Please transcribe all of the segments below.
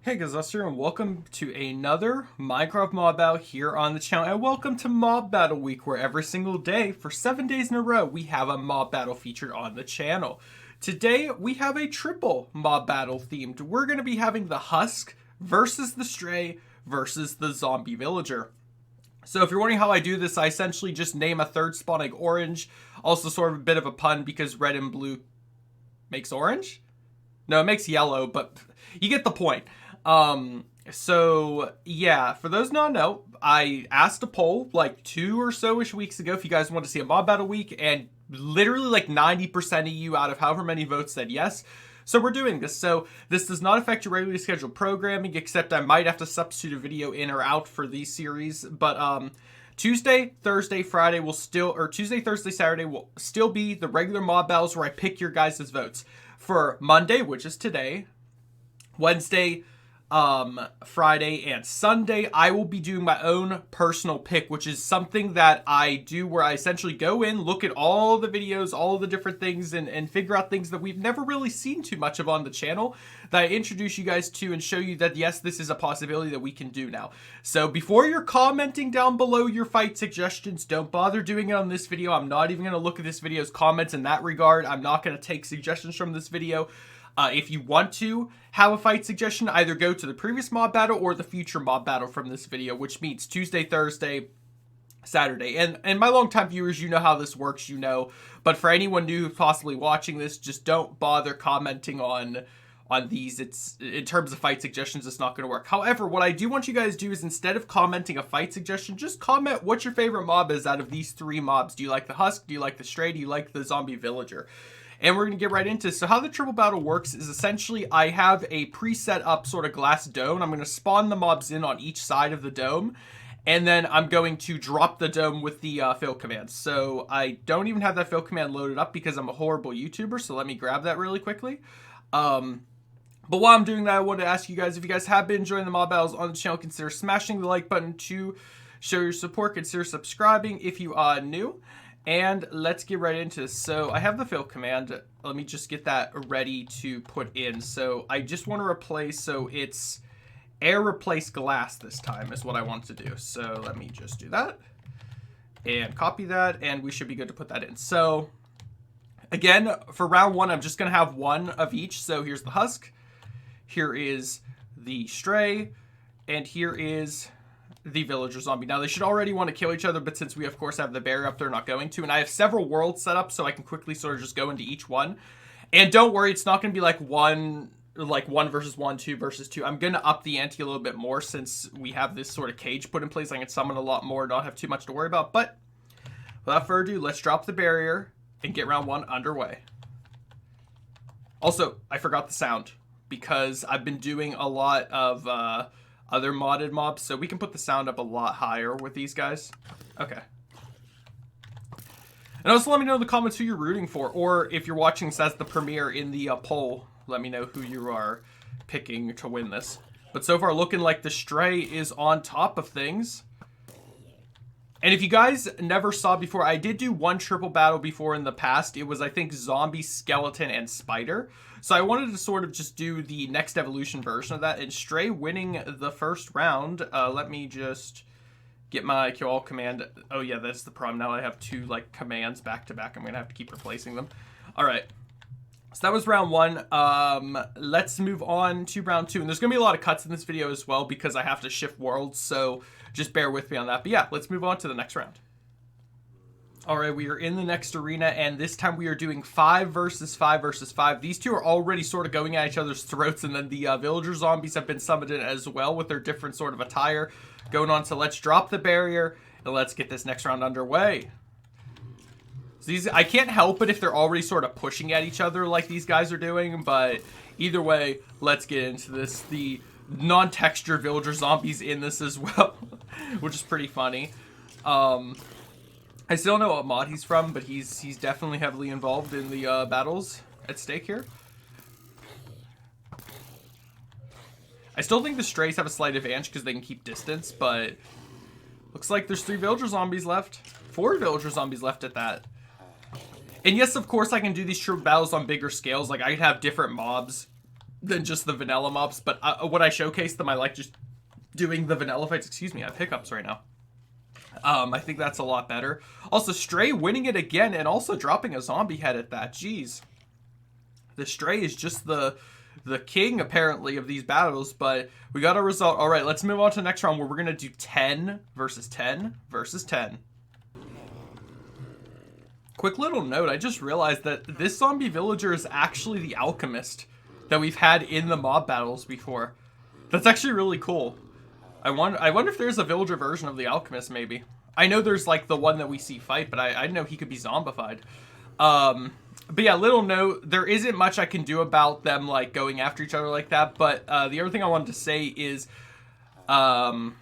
Hey guys, Us here, and welcome to another Minecraft Mob Battle here on the channel, and welcome to Mob Battle Week, where every single day, for 7 days in a row, we have a mob battle featured on the channel. Today, we have a triple mob battle themed. We're going to be having the Husk versus the Stray versus the Zombie Villager. So if you're wondering how I do this, I essentially just name a third spawning orange, also sort of a bit of a pun because red and blue makes orange? No, it makes yellow, but you get the point. So yeah, for those not know, I asked a poll like 2 or so-ish weeks ago if you guys want to see a mob battle week, and literally like 90% of you out of however many votes said yes. So we're doing this. So this does not affect your regularly scheduled programming, except I might have to substitute a video in or out for these series. But Tuesday, Thursday, Friday will still, or Tuesday, Thursday, Saturday will still be the regular mob battles where I pick your guys' votes. For Monday, which is today, Wednesday, Friday, and Sunday, I will be doing my own personal pick, which is something that I do where I essentially go in, look at all the videos, all the different things, and figure out things that we've never really seen too much of on the channel that I introduce you guys to and show you that, yes, this is a possibility that we can do now. So before you're commenting down below your fight suggestions, don't bother doing it on this video. I'm not even going to look at this video's comments in that regard. I'm not going to take suggestions from this video. If you want to have a fight suggestion, either go to the previous mob battle or the future mob battle from this video, which means Tuesday, Thursday, Saturday. And my longtime viewers, you know how this works, you know. But for anyone new possibly watching this, just don't bother commenting on these. It's in terms of fight suggestions, it's not going to work. However, what I do want you guys to do is, instead of commenting a fight suggestion, just comment what your favorite mob is out of these 3 mobs. Do you like the Husk? Do you like the Stray? Do you like the Zombie Villager? And we're going to get right into this. So how the triple battle works is essentially I have a preset up sort of glass dome. I'm going to spawn the mobs in on each side of the dome. And then I'm going to drop the dome with the fill command. So I don't even have that fill command loaded up because I'm a horrible YouTuber. So let me grab that really quickly. But while I'm doing that, I wanted to ask you guys, if you guys have been enjoying the mob battles on the channel, consider smashing the like button to show your support. Consider subscribing if you are new. And let's get right into this. So I have the fill command. Let me just get that ready to put in. So I just want to replace, so it's air replace glass this time is what I want to do. So let me just do that and copy that, and we should be good to put that in. So again, for round 1, I'm just going to have 1 of each. So here's the Husk, here is the Stray, and here is the Villager Zombie. Now, they should already want to kill each other, but since we, of course, have the barrier up, they're not going to. And I have several worlds set up, so I can quickly sort of just go into each one. And don't worry, it's not going to be like 1 versus 1, 2 versus 2. I'm going to up the ante a little bit more since we have this sort of cage put in place. I can summon a lot more, not have too much to worry about. But without further ado, let's drop the barrier and get round 1 underway. Also, I forgot the sound because I've been doing a lot of other modded mobs, so we can put the sound up a lot higher with these guys. Okay. And also let me know in the comments who you're rooting for, or if you're watching this as the premiere in the poll, let me know who you are picking to win this. But so far, looking like the Stray is on top of things. And if you guys never saw before, I did do 1 triple battle before in the past. It was, I think, Zombie, Skeleton, and Spider. So I wanted to sort of just do the next evolution version of that, and Stray winning the first round. Let me just get my kill all command. Oh yeah, that's the problem. Now I have 2 like commands back to back. I'm gonna have to keep replacing them. All right. So that was round 1. Let's move on to round 2. And there's gonna be a lot of cuts in this video as well because I have to shift worlds. So just bear with me on that. But yeah, let's move on to the next round. All right, we are in the next arena, and this time we are doing 5 versus 5 versus 5. These 2 are already sort of going at each other's throats, and then the Villager Zombies have been summoned in as well with their different sort of attire going on. So let's drop the barrier, and let's get this next round underway. So these, I can't help it if they're already sort of pushing at each other like these guys are doing, but either way, let's get into this. The non-texture Villager Zombies in this as well, which is pretty funny. I still don't know what mod he's from, but he's definitely heavily involved in the battles at stake here. I still think the Strays have a slight advantage because they can keep distance, but looks like there's 3 Villager Zombies left. 4 Villager Zombies left at that. And yes, of course, I can do these triple battles on bigger scales. Like, I can have different mobs than just the vanilla mobs. But when I showcase them, I like just doing the vanilla fights. Excuse me, I have hiccups right now. I think that's a lot better. Also, Stray winning it again and also dropping a zombie head at that. Jeez. The Stray is just the king, apparently, of these battles, but we got a result. All right, let's move on to the next round where we're going to do 10 versus 10 versus 10. Quick little note, I just realized that this zombie villager is actually the alchemist that we've had in the mob battles before. That's actually really cool. I wonder if there's a villager version of the alchemist, maybe. I know there's like the one that we see fight, but I didn't know he could be zombified. But yeah, little note, there isn't much I can do about them like going after each other like that. But the other thing I wanted to say is I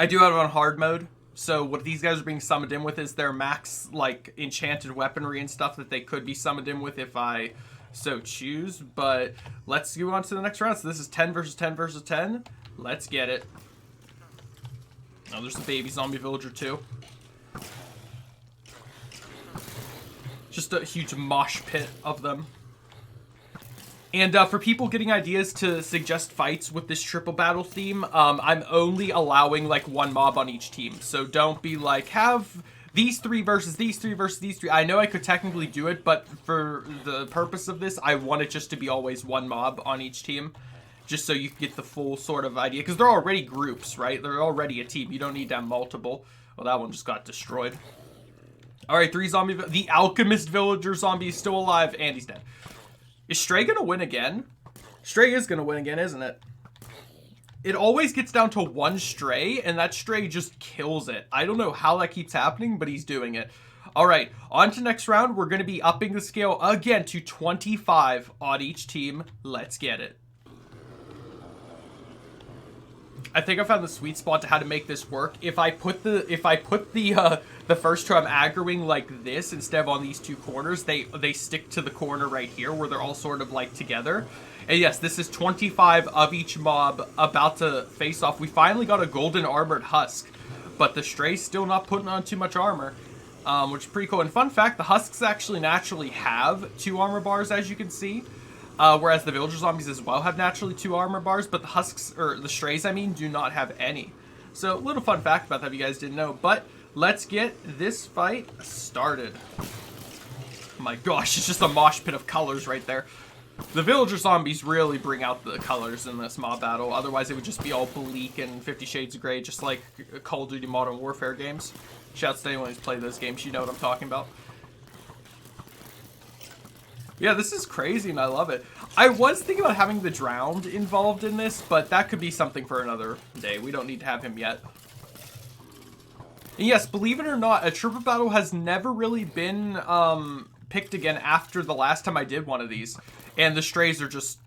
do have it on hard mode. So what these guys are being summoned in with is their max like enchanted weaponry and stuff that they could be summoned in with if I so choose. But let's go on to the next round. So this is 10 versus 10 versus 10. Let's get it. Oh, there's a baby zombie villager too. Just a huge mosh pit of them. And for people getting ideas to suggest fights with this triple battle theme, I'm only allowing like one mob on each team. So don't be like, have these three versus these three versus these three. I know I could technically do it, but for the purpose of this, I want it just to be always one mob on each team. Just so you can get the full sort of idea. Because they're already groups, right? They're already a team. You don't need to have multiple. Well, that one just got destroyed. Alright, 3 zombie... The alchemist villager zombie is still alive, and he's dead. Is Stray gonna win again? Stray is gonna win again, isn't it? It always gets down to 1 Stray, and that Stray just kills it. I don't know how that keeps happening, but he's doing it. Alright, on to next round. We're gonna be upping the scale again to 25 on each team. Let's get it. I think I found the sweet spot to how to make this work. If I put the first two I'm aggroing like this instead of on these 2 corners, they stick to the corner right here where they're all sort of like together. And yes, this is 25 of each mob about to face off. We finally got a golden armored Husk, but the Stray's still not putting on too much armor, which is pretty cool. And fun fact, the Husks actually naturally have 2 armor bars, as you can see. Whereas the villager zombies as well have naturally 2 armor bars, but the Husks, or the Strays, I mean, do not have any. So, a little fun fact about that if you guys didn't know. But, let's get this fight started. Oh my gosh, it's just a mosh pit of colors right there. The villager zombies really bring out the colors in this mob battle. Otherwise, it would just be all bleak and 50 Shades of Grey, just like Call of Duty Modern Warfare games. Shouts to anyone who's played those games, you know what I'm talking about. Yeah, this is crazy and I love it. I was thinking about having the Drowned involved in this, but that could be something for another day. We don't need to have him yet. And yes, believe it or not, a triple battle has never really been picked again after the last time I did one of these. And the Strays are just,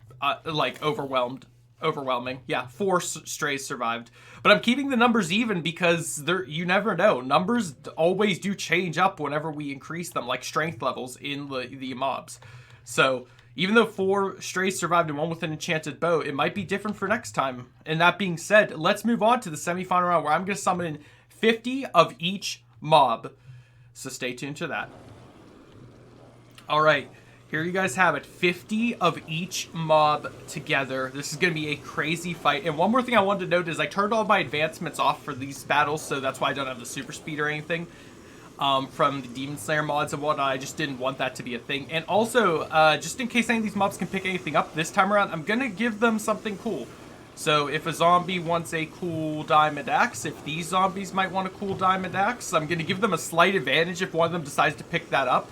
like, overwhelming. Yeah, 4 Strays survived. But I'm keeping the numbers even because you never know. Numbers always do change up whenever we increase them, like strength levels in the mobs. So, even though 4 Strays survived and 1 with an enchanted bow, it might be different for next time. And that being said, let's move on to the semifinal round where I'm going to summon in 50 of each mob. So stay tuned to that. Alright, here you guys have it. 50 of each mob together. This is going to be a crazy fight. And one more thing I wanted to note is I turned all my advancements off for these battles, so that's why I don't have the super speed or anything. From the Demon Slayer mods and whatnot. I just didn't want that to be a thing. And also, just in case any of these mobs can pick anything up this time around, I'm going to give them something cool. So if a zombie wants a cool diamond axe, if these zombies might want a cool diamond axe, I'm going to give them a slight advantage if one of them decides to pick that up.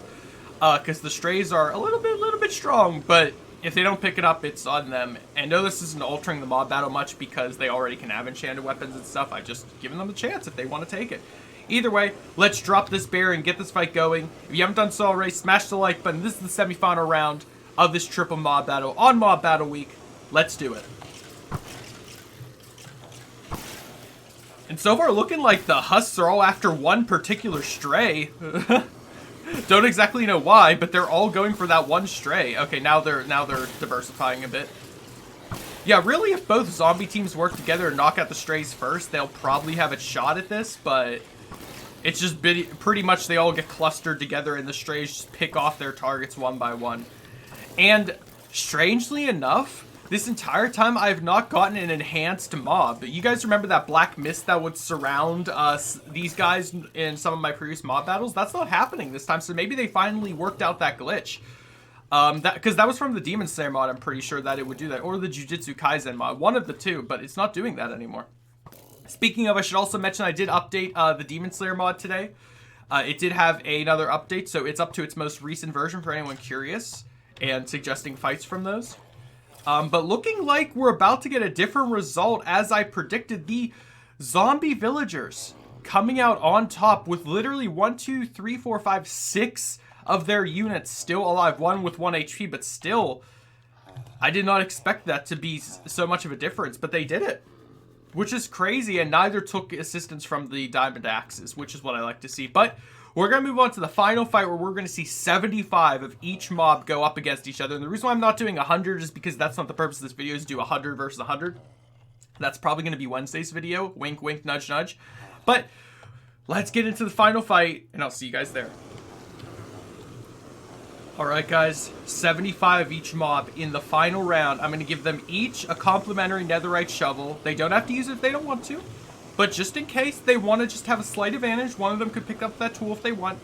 Because the Strays are a little bit strong, but if they don't pick it up, it's on them. And no, this isn't altering the mob battle much because they already can have enchanted weapons and stuff. I've just given them a chance if they want to take it. Either way, let's drop this bear and get this fight going. If you haven't done so already, smash the like button. This is the semifinal round of this triple mob battle on Mob Battle Week. Let's do it. And so far, looking like the Husks are all after one particular Stray. Don't exactly know why, but they're all going for that 1 Stray. Okay, now they're diversifying a bit. Yeah, really, if both zombie teams work together and knock out the Strays first, they'll probably have a shot at this, but it's just pretty much they all get clustered together and the Strays just pick off their targets one by one. And strangely enough, this entire time I've not gotten an enhanced mob. You guys remember that black mist that would surround these guys in some of my previous mob battles? That's not happening this time, so maybe they finally worked out that glitch. Because that was from the Demon Slayer mod, I'm pretty sure that it would do that. Or the Jujutsu Kaisen mod. One of the two, but it's not doing that anymore. Speaking of, I should also mention I did update the Demon Slayer mod today. It did have another update, so it's up to its most recent version for anyone curious and suggesting fights from those. But looking like we're about to get a different result as I predicted. The zombie villagers coming out on top with literally 1, 2, 3, 4, 5, 6 of their units still alive. One with 1 HP, but still, I did not expect that to be so much of a difference, but they did it. Which is crazy, and neither took assistance from the diamond axes, which is what I like to see. But we're going to move on to the final fight where we're going to see 75 of each mob go up against each other. And the reason why I'm not doing 100 is because that's not the purpose of this video, is to do 100 versus 100. That's probably going to be Wednesday's video. Wink, wink, nudge, nudge. But let's get into the final fight, and I'll see you guys there. Alright guys, 75 each mob in the final round. I'm going to give them each a complimentary netherite shovel. They don't have to use it if they don't want to. But just in case they want to just have a slight advantage, one of them could pick up that tool if they want.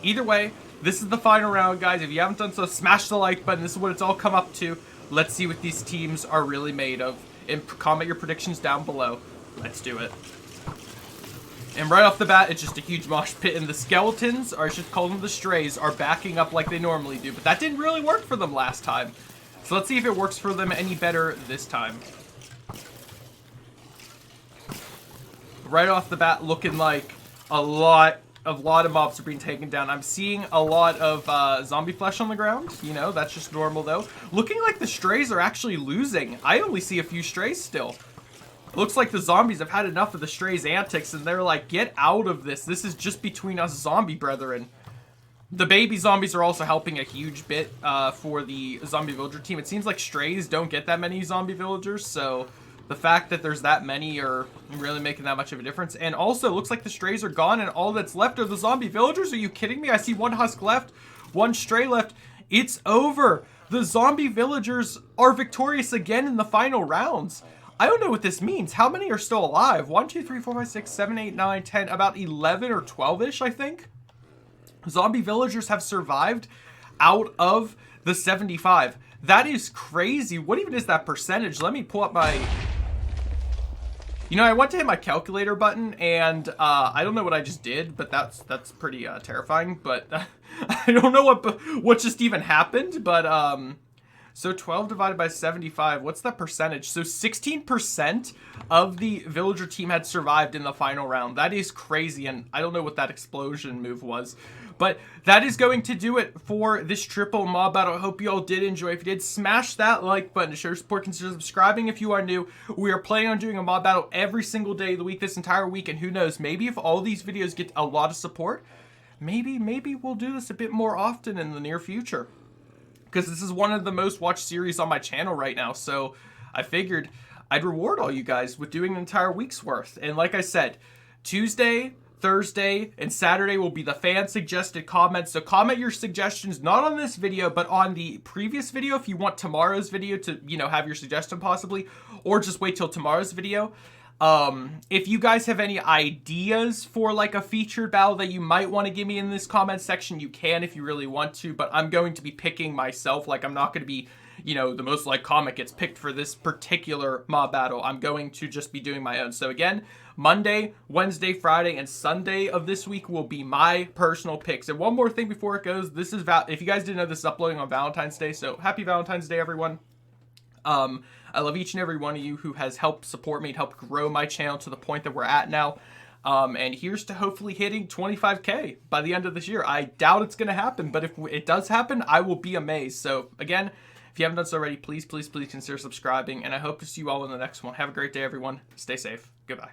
Either way, this is the final round, guys. If you haven't done so, smash the like button. This is what it's all come up to. Let's see what these teams are really made of. And comment your predictions down below. Let's do it. And right off the bat, it's just a huge mosh pit, and the skeletons, or I should call them the strays, are backing up like they normally do. But that didn't really work for them last time. So let's see if it works for them any better this time. Right off the bat, looking like a lot of mobs are being taken down. I'm seeing a lot of zombie flesh on the ground. You know, that's just normal though. Looking like the strays are actually losing. I only see a few strays still. Looks like the zombies have had enough of the strays' antics, and they're like, get out of this. This is just between us zombie brethren. The baby zombies are also helping a huge bit for the zombie villager team. It seems like strays don't get that many zombie villagers, so the fact that there's that many are really making that much of a difference. And also, looks like the strays are gone, and all that's left are the zombie villagers. Are you kidding me? I see 1 husk left, 1 stray left. It's over. The zombie villagers are victorious again in the final rounds. I don't know what this means. How many are still alive? 1, 2, 3, 4, 5, 6, 7, 8, 9, 10, about 11 or 12-ish, I think. Zombie villagers have survived out of the 75. That is crazy. What even is that percentage? Let me pull up my... You know, I went to hit my calculator button, and I don't know what I just did, but that's pretty terrifying. But I don't know what just even happened, but... So 12 divided by 75, what's that percentage? So 16% of the villager team had survived in the final round. That is crazy, and I don't know what that explosion move was. But that is going to do it for this triple mob battle. I hope you all did enjoy. If you did, smash that like button to show your support. Consider subscribing if you are new. We are planning on doing a mob battle every single day of the week, this entire week, and who knows, maybe if all these videos get a lot of support, maybe we'll do this a bit more often in the near future. Because this is one of the most watched series on my channel right now, so I figured I'd reward all you guys with doing an entire week's worth. And like I said, Tuesday, Thursday, and Saturday will be the fan-suggested comments. So comment your suggestions, not on this video, but on the previous video if you want tomorrow's video to, you know, have your suggestion possibly, or just wait till tomorrow's video. If you guys have any ideas for like a featured battle that you might want to give me in this comment section, you can if you really want to, but I'm going to be picking myself. Like, I'm not going to be, you know, the most like comment gets picked for this particular mob battle. I'm going to just be doing my own. So again, Monday, Wednesday, Friday, and Sunday of this week will be my personal picks. And one more thing before it goes, this is, if you guys didn't know, this is uploading on Valentine's Day, so happy Valentine's Day, everyone. I love each and every one of you who has helped support me and helped grow my channel to the point that we're at now. And here's to hopefully hitting 25K by the end of this year. I doubt it's going to happen, but if it does happen, I will be amazed. So again, if you haven't done so already, please consider subscribing. And I hope to see you all in the next one. Have a great day, everyone. Stay safe. Goodbye.